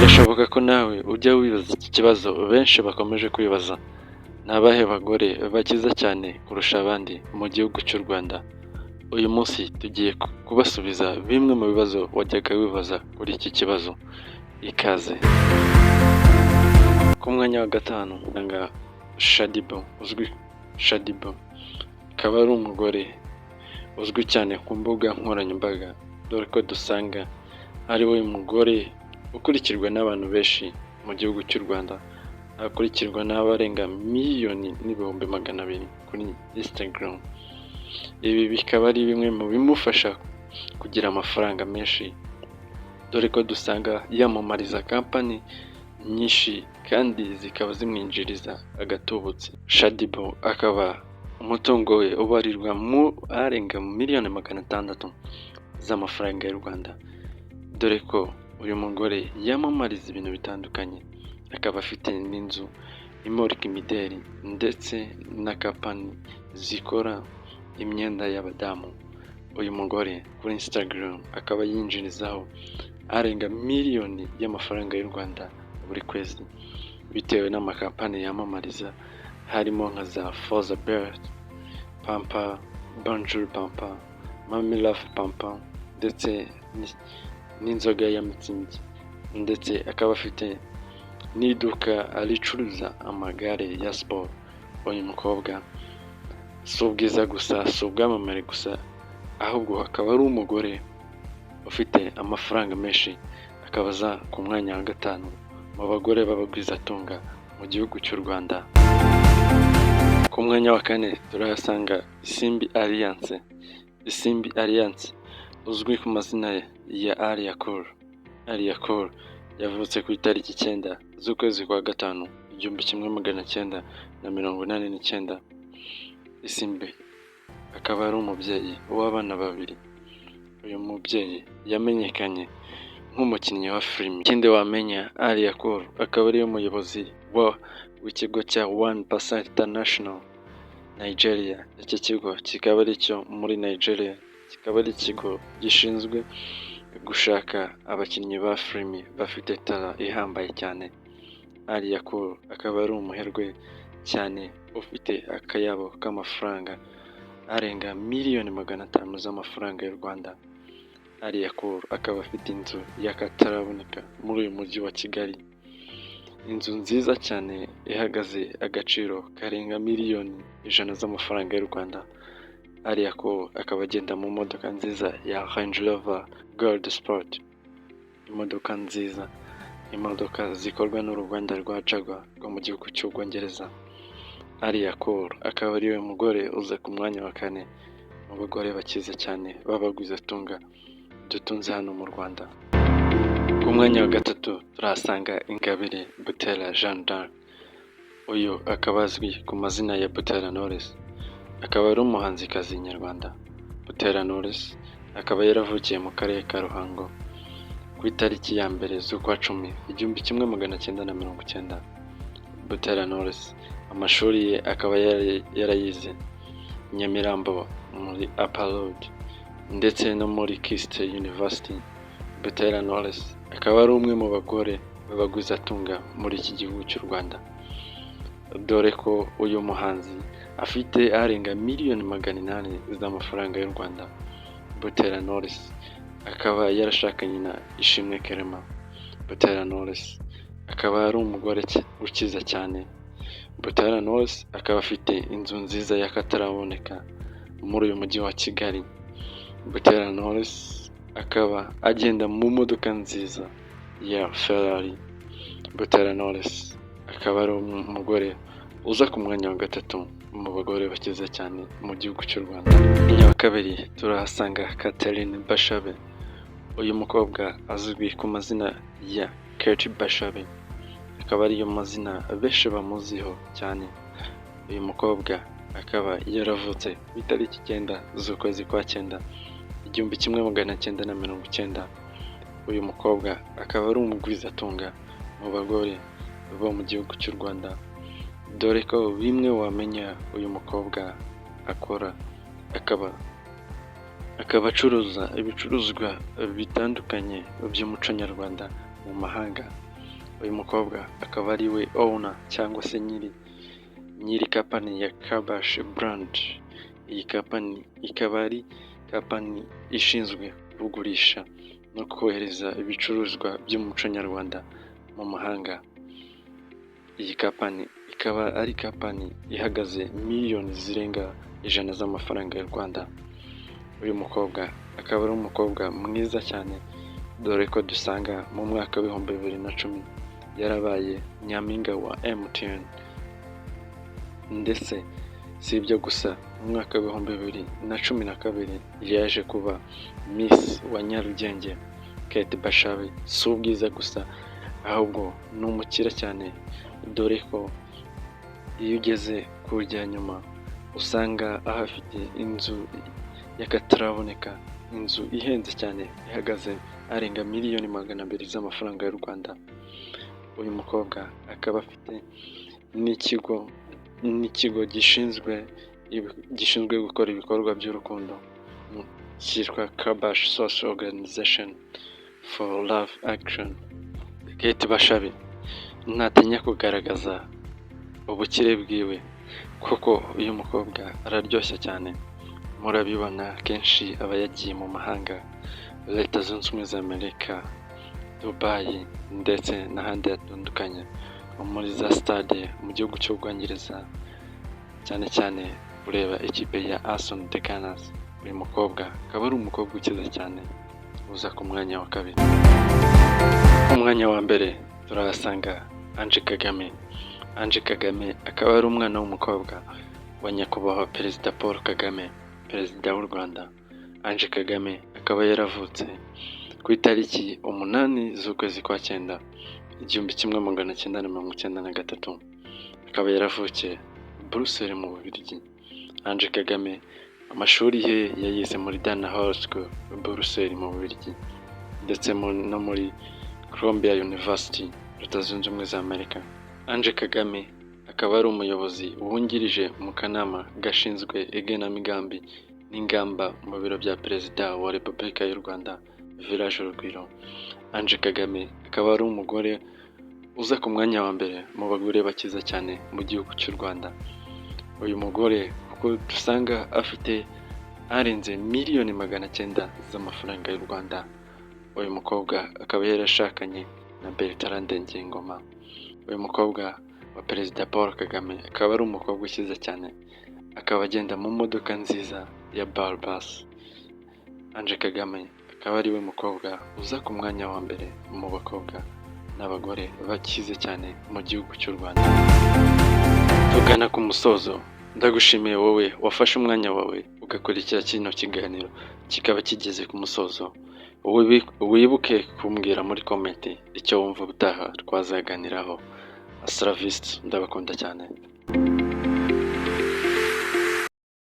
Birashoboka ko nawe ujya wibaza iki kibazo benshi bakomeje kwibaza. Ni abahe bagore bakiza cyane kurusha abandi mu gihugu cy'u Rwanda? Uyu munsi tugiye kubasubiza bimwe mu bibazo wajyaga wibaza kuri iki kibazo. Ikaze. Ku mwanya wa gatanu usanga Shadiba, uzwi Shadiba. Akaba ari umugore uzwi cyane ku mbuga nkoranyambaga, dore ko dusanga ari we mugore ukurikirwa n'abantu benshi mu gihugu cy'u Rwanda, akurikirwa n'abarenga miliyoni n'ibihumbi 200 kuri Instagram. Ibi bikaba ari bimwe mu bimufasha kugira amafaranga menshi, dore ko dusanga yamamariza kampani nyinshi kandi zikaba zimwinjiriza agatubutse. Shadiba akaba umutungo we ubarirwa mu arenga miliyoni 600 z'amafaranga y'u Rwanda, dore ko uyu mugore yamamariza ibintu bitandukanye, akaba afite n'inzu imurika imideri ndetse na kampani zikora imyenda y'abadamu. Uyu mugore kuri Instagram akaba yinjirizaho arenga miliyoni y'amafaranga y'u Rwanda buri kwezi, bitewe n'amakampani yamamariza, harimo nka za Forza Bird, Pampa, Bonjour Pampa, Mami Love Pampa ndetse n'inzoga ya Mitsingi, ndetse akaba afite n'iduka ricuruza amagare ya siporo. Uyu mukobwa si ubwiza gusa, si ubwamamare gusa, ahubwo akaba ari umugore ufite amafaranga menshi, akaba aza ku mwanya wa gatanu mu bagore b'abagwizatunga mu gihugu cy'u Rwanda. Ku mwanya wa kane turahasanga Isimbi Alliance. Isimbi Alliance uzwi ku mazina ya Alia Cool. Alia Cool yavutse ku itariki 9 z'ukwezi kwa gatanu 1989. Isimbi akaba ari umubyeyi w'abana babiri. Uyu mubyeyi yamenyekanye nk'umukinnyi wa filime. Ikindi wamenya, Alia Cool akaba ari umuyobozi w'ikigo cya 1% International Nigeria. Iki kigo kikaba ari cyo muri Nigeria, kikaba ari ikigo gishinzwe gushaka abakinnyi ba filime bafite tara ihambaye cyane. Alia Cool akaba ari umuherwe cyane, ufite akayabo k'amafaranga arenga miliyoni 500 z'amafaranga y'u Rwanda. Alia Cool akaba afite inzu y'akataraboneka muri uyu mujyi wa Kigali, inzu nziza cyane ihagaze agaciro karenga miliyoni 100 z'amafaranga y'u Rwanda. Alia Cool akaba agenda mu modoka nziza ya Range Rover Gold Sport, imodoka nziza, imodoka zikorwa n'uruganda rwa Jaguar rwo mu gihugu cy'Ubwongereza. Alia Cool akaba ari we mugore uza ku mwanya wa kane mu bagore bakize cyane b'abagwizatunga dutunze hano mu Rwanda. Ku mwanya wa gatatu turahasanga Ingabire Butera Jeanne d'Arc. Uyu akaba azwi ku mazina ya Butera Knowless, akaba ari umuhanzikazi nyarwanda. Butera Knowless akaba yaravukiye mu karere ka Ruhango ku itariki ya 1 z'ukwa 10 1990. Butera Knowless amashuri ye akaba yarayize Nyamirambo muri Upper Road ndetse no muri Kist University. Butera Knowless akaba ari umwe mu bagore b'abagwizatunga muri iki gihugu cy'u Rwanda, dore ko uyu muhanzi afite arenga miliyoni 800 z'amafaranga y'u Rwanda. Butera Knowless akaba yarashakanye na Ishimwe Clement. Butera Knowless akaba ari umugore ukiza cyane. Butera Knowless akaba afite inzu nziza y'akataraboneka muri uyu mujyi wa Kigali. Butera Knowless akaba agenda mu modoka nziza ya Ferrari. Butera Knowless akaba ari umugore uza ku mwanya wa gatatu mu bagore bakize cyane mu gihugu cy'u Rwanda. Mwanya wa kabiri turahasanga Catherine Bashabe. Uyu mukobwa azwi ku mazina ya Kate Bashabe, akaba ariyo mazina benshi bamuziho cyane. Uyu mukobwa akaba yaravutse ku itariki 9 z'ukwezi kwa 9 1990. Uyu mukobwa akaba ari umugwizatunga mu bagore bo mu gihugu cy'u Rwanda, dore ko bimwe wamenya uyu mukobwa akora, akaba acuruza ibicuruzwa bitandukanye by'umuco nyarwanda mu mahanga. uyu mukobwa akaba ari we owner cyangwa se nyiri kampani ya Kabash Brand. Iyi kampani ikaba ari kampani ishinzwe kugurisha no kohereza ibicuruzwa by'umuco nyarwanda mu mahanga. Iyi kampani ikaba ari kampani ihagaze miliyoni zirenga 100 z'amafaranga y'u Rwanda. Uyu mukobwa akaba ari umukobwa mwiza cyane, dore ko dusanga mu mwaka w'ibihumbi 2010 yarabaye nyampinga wa MTN, ndetse si ibyo gusa mu mwaka w'ibihumbi 2012 yaje kuba Miss wa Nyarugenge. Kate Bashabe si ubwiza gusa ahubwo ni umukire cyane, dore ko iyo ugeze kurya nyuma usanga ahafite inzu y'akataraboneka, inzu ihenze cyane ihagaze arenga miliyoni 200 z'amafaranga y'u Rwanda. Uyu mukobwa akaba afite n'ikigo gishinzwe gukora ibikorwa by'urukundo cyitwa Kabash Social Organization for Love Action. Kate Bashabe ntatinya kugaragaza ubukire bwiwe, kuko uyu mukobwa araryoshye cyane. Murabibona kenshi aba yagiye mu mahanga, Leta Zunze Ubumwe za Amerika, Dubai ndetse n'ahandi hatandukanye, muri za stade mu gihugu cy'Ubwongereza, cyane cyane ureba ikipe ya Arsenal de Gunners. Uyu mukobwa akaba ari umukobwa ukize cyane, uza ku mwanya wa kabiri. Ku mwanya wa mbere turahasanga Ange Kagame. Ange Kagame akaba ari umwana w'umukobwa wa nyakubahwa Perezida Paul Kagame, Perezida w'u Rwanda. Ange Kagame akaba yaravutse ku itariki 8 z'ukwezi kwa 9 1993. Akaba yaravukiye Bruxelles mu Bubiligi. Ange Kagame amashuri ye yayize muri Dana Hall School Bruxelles mu Bubiligi, ndetse no muri Columbia University, Leta Zunze Ubumwe za Amerika. Ange Kagame akaba ari umuyobozi wungirije mu kanama gashinzwe igenamigambi n'ingamba mu biro bya Perezida wa Repubulika y'u Rwanda, Village Urugwiro. Ange Kagame akaba ari umugore uza ku mwanya wa mbere mu bagore bakiza cyane mu gihugu cy'u Rwanda. Uyu mugore kuko dusanga afite arenze miliyoni 900 z'amafaranga y'u Rwanda. Uyu mukobwa akaba yarashakanye na Bertrand Ngengoma. Uyu mukobwa wa Perezida Paul Kagame akaba ari umukobwa ukiza cyane, akaba agenda mu modoka nziza ya Barbas. Ange Kagame akaba ari we mukobwa uza ku mwanya wa mbere mu bakobwa n'abagore bakize cyane mu gihugu cy'u Rwanda. Tugana ku musozo, ndagushimiye wowe wafashe umwanya wawe ugakurikira kino kiganiro kikaba kigeze ku musozo. Wibuke kumbwira muri comment icyo wumva ubutaha twazaganiraho. Asravist, ndabakunda cyane.